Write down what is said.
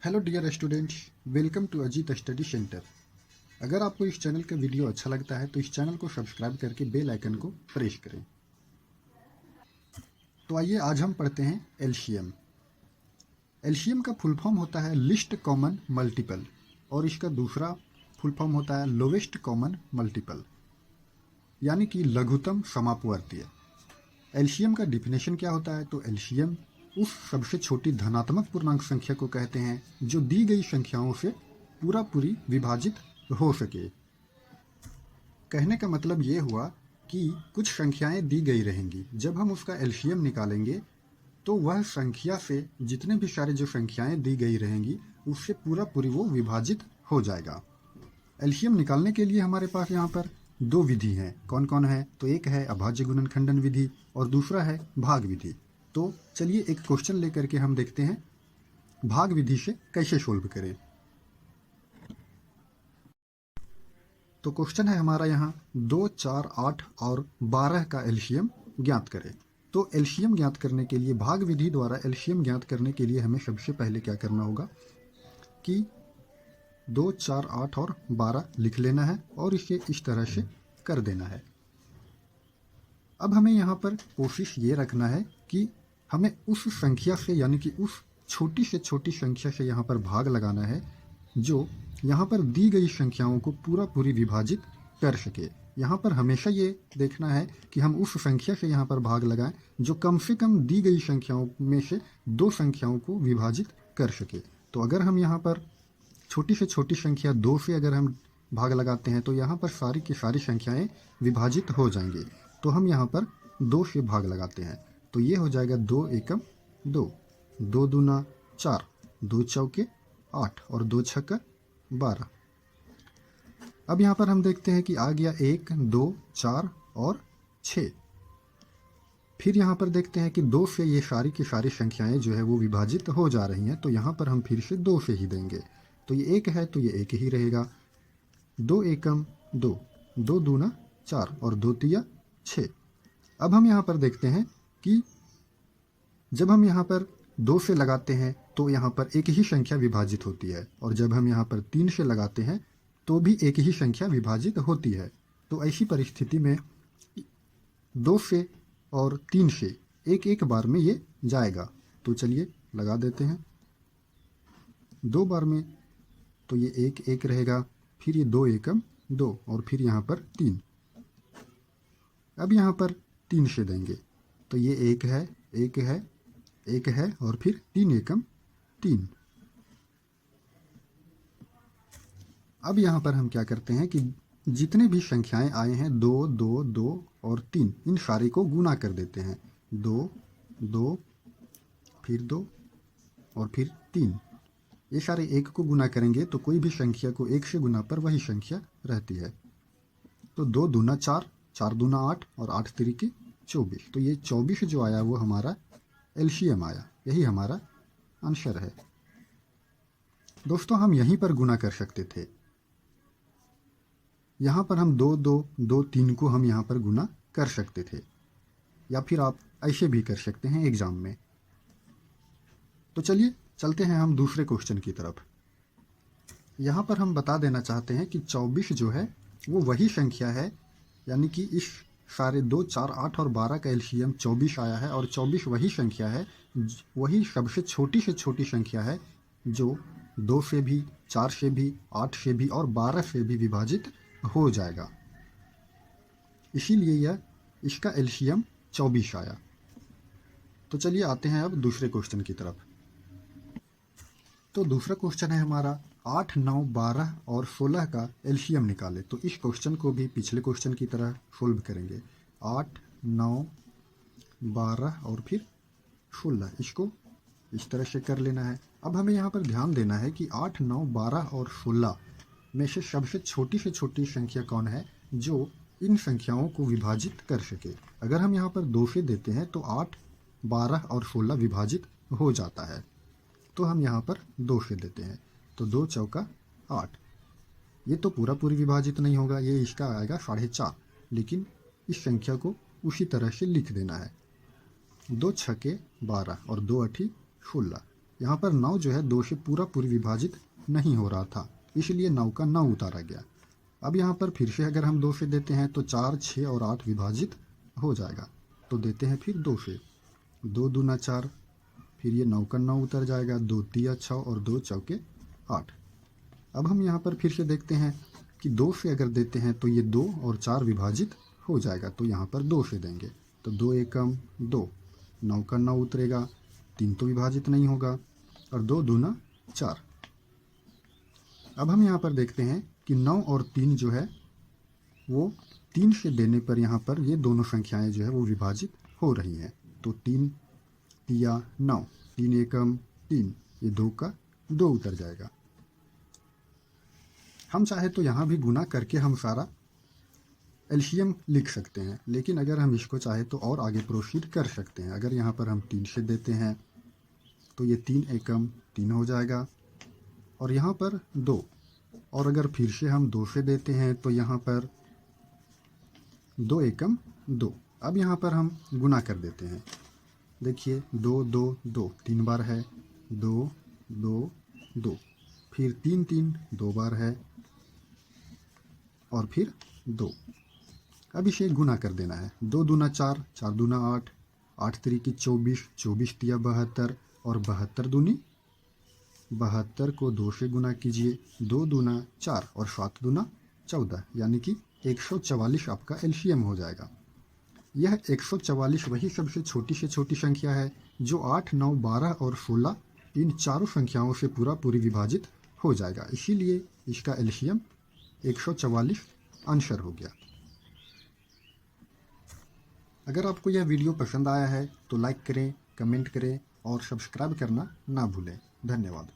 Hello dear students, welcome to Ajit study centre. अगर आपको इस चैनल का वीडियो अच्छा लगता है तो इस चैनल को सब्सक्राइब करके बेल आइकन को प्रेस करें। तो आइए आज हम पढ़ते हैं एलसीएम। एलसीएम का फुल फॉर्म होता है लिस्ट कॉमन मल्टीपल और इसका दूसरा फुल फॉर्म होता है लोवेस्ट कॉमन मल्टीपल, यानी कि लघुत्तम समापवर्तीय। एलसीएम का डिफिनेशन क्या होता है? तो एलसीएम उस सबसे छोटी धनात्मक पूर्णांक संख्या को कहते हैं जो दी गई संख्याओं से पूरी विभाजित हो सके। कहने का मतलब ये हुआ कि कुछ संख्याएं दी गई रहेंगी, जब हम उसका एलसीएम निकालेंगे तो वह संख्या से जितने भी सारे जो संख्याएं दी गई रहेंगी उससे पूरी वो विभाजित हो जाएगा। एलसीएम निकालने के लिए हमारे पास यहाँ पर दो विधि हैं। कौन कौन है? तो एक है अभाज्य गुणनखंडन विधि और दूसरा है भाग विधि। तो चलिए एक क्वेश्चन लेकर के हम देखते हैं भाग विधि से कैसे सोल्व करें। तो क्वेश्चन है हमारा यहाँ 2, 4, 8 और 12 का एलसीएम ज्ञात करें। तो एलसीएम ज्ञात करने के लिए, भाग विधि द्वारा एलसीएम ज्ञात करने के लिए हमें सबसे पहले क्या करना होगा कि 2, 4, 8 और 12 लिख लेना है और इसे इस तरह से कर देना है। अब हमें यहाँ पर कोशिश ये रखना है कि हमें उस संख्या से, यानी कि उस छोटी से छोटी संख्या से यहाँ पर भाग लगाना है जो यहाँ पर दी गई संख्याओं को पूरी विभाजित कर सके। यहाँ पर हमेशा ये देखना है कि हम उस संख्या से यहाँ पर भाग लगाएं जो कम से कम दी गई संख्याओं में से दो संख्याओं को विभाजित कर सके। तो अगर हम यहाँ पर छोटी से छोटी संख्या 2 से अगर हम भाग लगाते हैं तो यहाँ पर सारी की सारी संख्याएं विभाजित हो जाएंगी। तो हम यहाँ पर 2 से भाग लगाते हैं तो ये हो जाएगा 2 एकम 2, 2 दूना 4, 2 चौके 8 और 2 छक्का 12। अब यहाँ पर हम देखते हैं कि आ गया 1, 2, 4 और 6। फिर यहाँ पर देखते हैं कि 2 से ये सारी की सारी संख्याएं जो है वो विभाजित हो जा रही हैं, तो यहाँ पर हम फिर से 2 से ही देंगे। तो ये 1 है तो ये 1 ही रहेगा। 2 एकम 2, 2 दूना 4 और 2 तिया 6। अब हम यहाँ पर देखते हैं कि जब हम यहाँ पर 2 से लगाते हैं तो यहाँ पर एक ही संख्या विभाजित होती है और जब हम यहाँ पर 3 से लगाते हैं तो भी एक ही संख्या विभाजित होती है। तो ऐसी परिस्थिति में 2 से और 3 से एक एक बार में ये जाएगा। तो चलिए लगा देते हैं 2 बार में, तो ये 1 1 रहेगा, फिर ये 2 एकम 2 और फिर यहाँ पर 3। अब यहाँ पर 3 से देंगे तो ये 1 है, 1 है, 1 है और फिर 3 एकम 3। अब यहाँ पर हम क्या करते हैं कि जितने भी संख्याएं आए हैं 2, 2, 2 और 3, इन सारे को गुना कर देते हैं। 2, 2, फिर 2 और फिर 3। ये सारे 1 को गुना करेंगे तो कोई भी संख्या को 1 से गुना पर वही संख्या रहती है। तो 2 दूना 4, 4 दूना 8 और 8 तिरिकी 24। तो ये 24 जो आया वो हमारा एलसीएम आया, यही हमारा आंसर है। दोस्तों हम यहीं पर गुना कर सकते थे। यहाँ पर हम 2, 2, 2, 3 को हम यहाँ पर गुना कर सकते थे, या फिर आप ऐसे भी कर सकते हैं एग्जाम में। तो चलिए चलते हैं हम दूसरे क्वेश्चन की तरफ। यहाँ पर हम बता देना चाहते हैं कि 24 जो है वो वही संख्या है, यानी कि इस सारे 2, 4, 8 और 12 का एलसीएम 24 आया है और 24 वही संख्या है, वही सबसे छोटी से छोटी संख्या है जो 2 से भी, 4 से भी, 8 से भी और 12 से भी विभाजित हो जाएगा। इसीलिए यह इसका एलसीएम 24 आया। तो चलिए आते हैं अब दूसरे क्वेश्चन की तरफ। तो दूसरा क्वेश्चन है हमारा 8, 9, 12 और 16 का एलसीएम निकाले। तो इस क्वेश्चन को भी पिछले क्वेश्चन की तरह सोल्व करेंगे। 8, 9, 12 और फिर 16, इसको इस तरह से कर लेना है। अब हमें यहाँ पर ध्यान देना है कि 8, 9, 12 और 16 में से सबसे छोटी से छोटी संख्या कौन है जो इन संख्याओं को विभाजित कर सके। अगर हम यहाँ पर 2 से देते हैं तो 8, 12 और 16 विभाजित हो जाता है। तो हम यहाँ पर 2 से देते हैं तो 2 चौका 8। ये तो पूरी विभाजित नहीं होगा, ये इसका आएगा 4.5, लेकिन इस संख्या को उसी तरह से लिख देना है। 2 छक्के 12 और 2 अठी 16। यहाँ पर 9 जो है 2 से पूरा पूरी विभाजित नहीं हो रहा था, इसलिए 9 का 9 उतारा गया। अब यहाँ पर फिर से अगर हम 2 से देते हैं तो 4, 6 और 8 विभाजित हो जाएगा। तो देते हैं फिर 2 से, 2 दूना 4, फिर ये 9 का 9 उतर जाएगा, 2 तिया 6 और 2 चौके 8। अब हम यहाँ पर फिर से देखते हैं कि 2 से अगर देते हैं तो ये 2 और 4 विभाजित हो जाएगा, तो यहाँ पर 2 से देंगे तो 2 एकम 2, 9 का 9 उतरेगा, 3 तो विभाजित नहीं होगा और 2 दूना 4। अब हम यहाँ पर देखते हैं कि 9 और 3 जो है वो 3 से देने पर यहाँ पर ये दोनों संख्याएं जो है वो विभाजित हो रही हैं। तो 3 तिया 9, 3 एकम 3, ये 2 का 2 उतर जाएगा। हम चाहे तो यहाँ भी गुना करके हम सारा एलसीएम लिख सकते हैं, लेकिन अगर हम इसको चाहे तो और आगे प्रोसीड कर सकते हैं। अगर यहाँ पर हम 3 से देते हैं तो ये 3 एकम 3 हो जाएगा और यहाँ पर 2, और अगर फिर से हम 2 से देते हैं तो यहाँ पर 2 एकम 2। अब यहाँ पर हम गुना कर देते हैं। देखिए 2 2 2 3 बार है, 2 2 2, फिर 3 3 2 बार है और फिर 2। अब इसे गुना कर देना है। 2 दूना 4, 4 दूना 8, 8 तिरिकी 24, 24 तिया 72 और 72 दूनी 72 को 2 से गुना कीजिए, 2 दूना 4 और 7 दूना 14, यानी कि 144 आपका एलसीएम हो जाएगा। यह 144 वही सबसे छोटी से छोटी संख्या है जो 8, 9, 12 और 16 इन चारों संख्याओं से पूरा पूरी विभाजित हो जाएगा, इसीलिए इसका एलसीएम 144 आंसर हो गया। अगर आपको यह वीडियो पसंद आया है तो लाइक करें, कमेंट करें और सब्सक्राइब करना ना भूलें। धन्यवाद।